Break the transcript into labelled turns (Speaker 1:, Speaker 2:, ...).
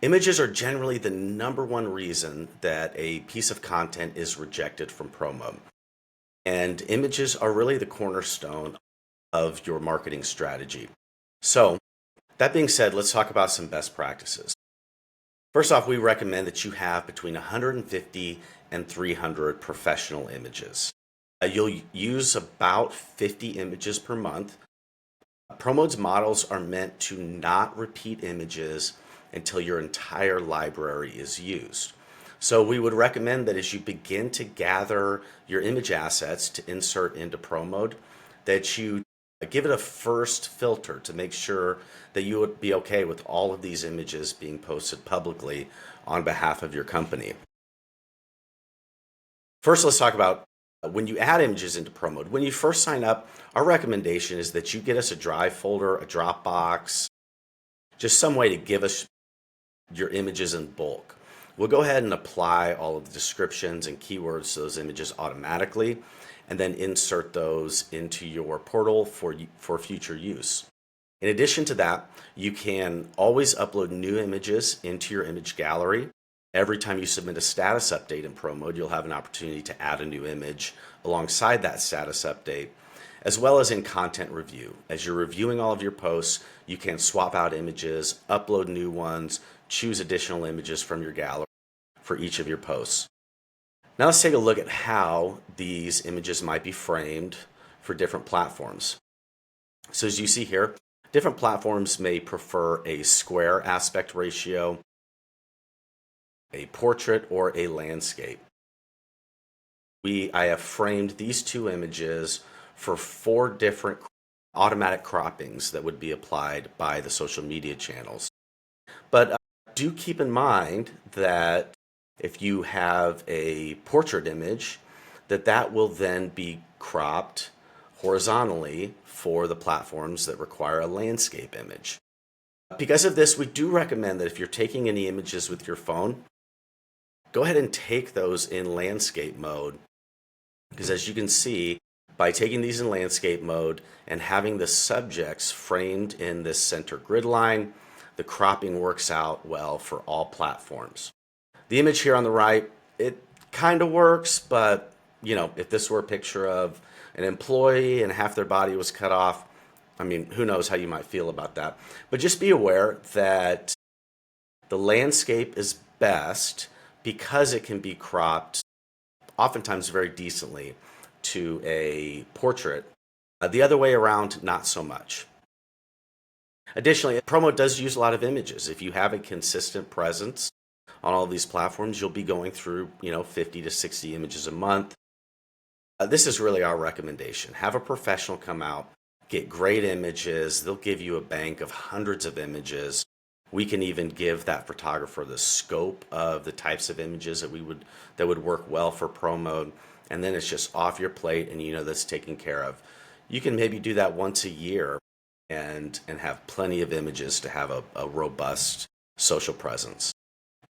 Speaker 1: Images are generally the number one reason that a piece of content is rejected from ProMode. And images are really the cornerstone of your marketing strategy. So, that being said, let's talk about some best practices. First off, we recommend that you have between 150 and 300 professional images. You'll use about 50 images per month. ProMode's models are meant to not repeat images until your entire library is used. So we would recommend that as you begin to gather your image assets to insert into ProMode, that you give it a first filter to make sure that you would be okay with all of these images being posted publicly on behalf of your company. First, let's talk about when you add images into ProMode. When you first sign up, our recommendation is that you get us a Drive folder, a Dropbox, just some way to give us your images in bulk. We'll go ahead and apply all of the descriptions and keywords to those images automatically, and then insert those into your portal for future use. In addition to that, you can always upload new images into your image gallery. Every time you submit a status update in ProMode, you'll have an opportunity to add a new image alongside that status update, as well as in content review. As you're reviewing all of your posts, you can swap out images, upload new ones, choose additional images from your gallery for each of your posts. Now let's take a look at how these images might be framed for different platforms. So as you see here, different platforms may prefer a square aspect ratio, a portrait, or a landscape. I have framed these two images for 4 different automatic croppings that would be applied by the social media channels. But do keep in mind that if you have a portrait image, that will then be cropped horizontally for the platforms that require a landscape image. Because of this, we do recommend that if you're taking any images with your phone, go ahead and take those in landscape mode, because as you can see, by taking these in landscape mode and having the subjects framed in this center grid line, the cropping works out well for all platforms. The image here on the right, it kind of works, but if this were a picture of an employee and half their body was cut off, I mean, who knows how you might feel about that. But just be aware that the landscape is best because it can be cropped oftentimes very decently to a portrait. The other way around, not so much. Additionally, ProMode does use a lot of images. If you have a consistent presence on all of these platforms, you'll be going through 50 to 60 images a month. This is really our recommendation. Have a professional come out, get great images. They'll give you a bank of hundreds of images. We can even give that photographer the scope of the types of images that would work well for ProMode, and then it's just off your plate, and that's taken care of. You can maybe do that once a year and have plenty of images to have a robust social presence.